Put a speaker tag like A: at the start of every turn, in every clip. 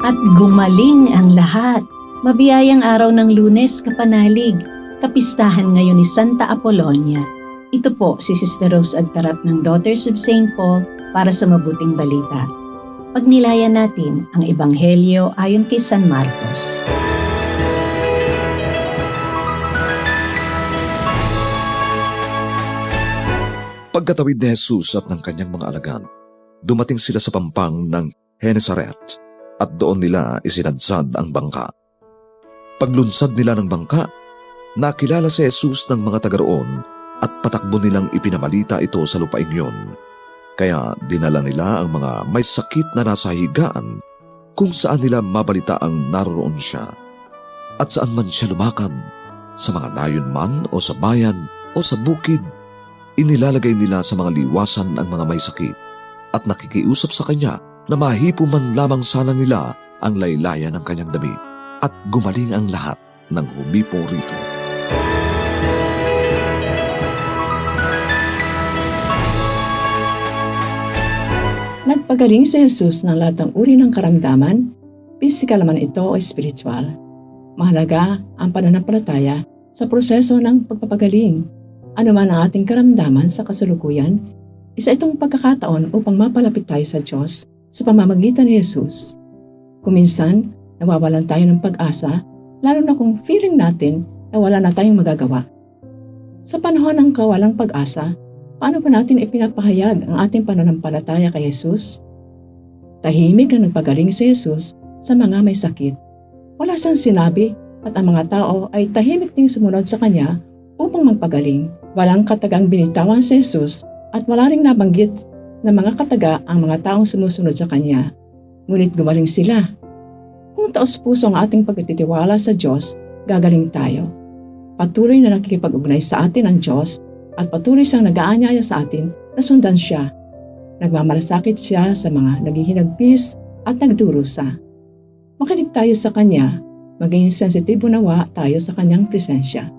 A: At gumaling ang lahat. Mabiyayang araw ng Lunes, kapanalig, kapistahan ngayon ni Santa Apolonia. Ito po si Sister Rose Agtarap ng Daughters of St. Paul para sa mabuting balita. Pagnilayan natin ang Ebanghelyo ayon kay San Marcos.
B: Pagkatawid ni Jesus at ng kanyang mga alagad, dumating sila sa pampang ng Genesaret at doon nila isinadsad ang bangka. Paglunsad nila ng bangka, nakilala si Jesus ng mga taga roon at patakbo nilang ipinabalita ito sa lupaing yun. Kaya dinala nila ang mga may sakit na nasa higaan kung saan nila mabalitaang naroroon siya. At saan man siya lumakad, sa mga layon man o sa bayan o sa bukid, inilalagay nila sa mga liwasan ang mga may sakit at nakikiusap sa kanya na mahipo man lamang sana nila ang laylayan ng kanyang damit at gumaling ang lahat ng humipo rito.
C: Nagpagaling si Jesus ng lahat ng uri ng karamdaman, pisikal man ito o espiritual. Mahalaga ang pananampalataya sa proseso ng pagpapagaling. Ano man ang ating karamdaman sa kasalukuyan, isa itong pagkakataon upang mapalapit tayo sa Diyos sa pamamagitan ni Jesus. Kung minsan, nawawalan tayo ng pag-asa, lalo na kung feeling natin na wala na tayong magagawa. Sa panahon ng kawalang pag-asa, paano pa natin ipinapahayag ang ating pananampalataya kay Jesus? Tahimik na nagpagaling si Jesus sa mga may sakit. Wala siyang sinabi at ang mga tao ay tahimik ding sumunod sa kanya upang magpagaling. Walang katagang binitawan si Jesus at wala ring nabanggit na mga kataga ang mga taong sumusunod sa kanya. Ngunit gumaling sila. Kung taos-puso ang ating pagtitiwala sa Diyos, gagaling tayo. Patuloy na nakikipag-ugnay sa atin ang Diyos at patuloy siyang nag-aanyaya sa atin na sundan siya. Nagmamalasakit siya sa mga naghihinagpis at nagdurusa. Makinig tayo sa Kanya, maging sensitibo nawa tayo sa Kanyang presensya.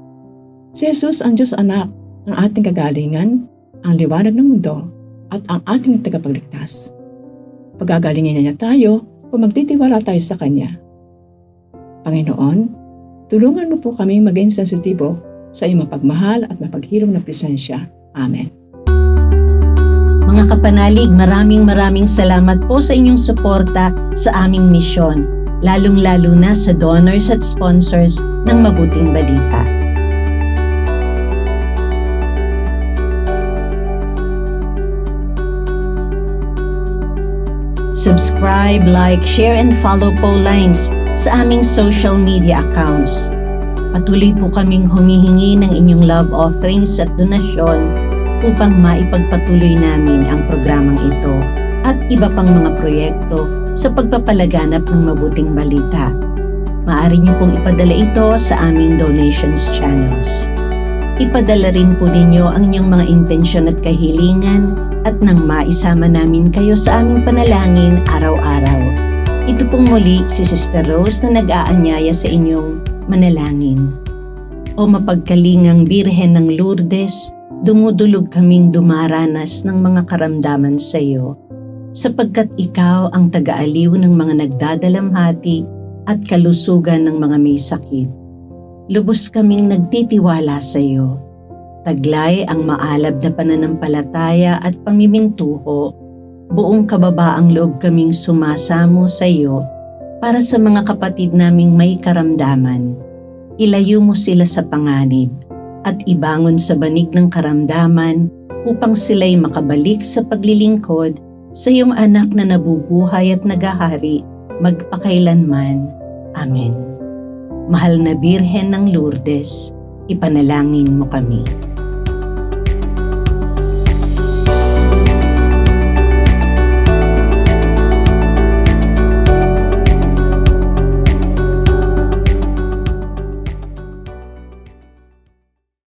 C: Si Jesus ang Diyos Anak, ang ating kagalingan, ang liwanag ng mundo, at ang ating tagapagligtas. Pagagalingin niya tayo kung magtitiwala tayo sa Kanya. Panginoon, tulungan mo po kami maging sensitibo sa iyong mapagmahal at mapaghilom na presensya. Amen.
A: Mga kapanalig, maraming salamat po sa inyong suporta sa aming misyon, lalong-lalo na sa donors at sponsors ng Mabuting Balita. Subscribe, like, share, and follow po lines sa aming social media accounts. Patuloy po kaming humihingi ng inyong love offerings at donasyon upang maipagpatuloy namin ang programang ito at iba pang mga proyekto sa pagpapalaganap ng mabuting balita. Maaari niyo pong ipadala ito sa aming donations channels. Ipadala rin po ninyo ang inyong mga intensyon at kahilingan at nang maisama namin kayo sa aming panalangin araw-araw. Ito pong muli si Sister Rose na nag-aanyaya sa inyong manalangin. O mapagkalingang Birhen ng Lourdes, dumudulog kaming dumaranas ng mga karamdaman sa iyo, sapagkat ikaw ang taga-aliw ng mga nagdadalamhati at kalusugan ng mga may sakit. Lubos kaming nagtitiwala sa iyo. Taglay ang maalab na pananampalataya at pamimintuho, buong kababaang loob kaming sumasamo sa iyo para sa mga kapatid naming may karamdaman. Ilayo mo sila sa panganib at ibangon sa banig ng karamdaman upang sila'y makabalik sa paglilingkod sa iyong anak na nabubuhay at nagahari magpakailanman. Amen. Mahal na Birhen ng Lourdes, ipanalangin mo kami.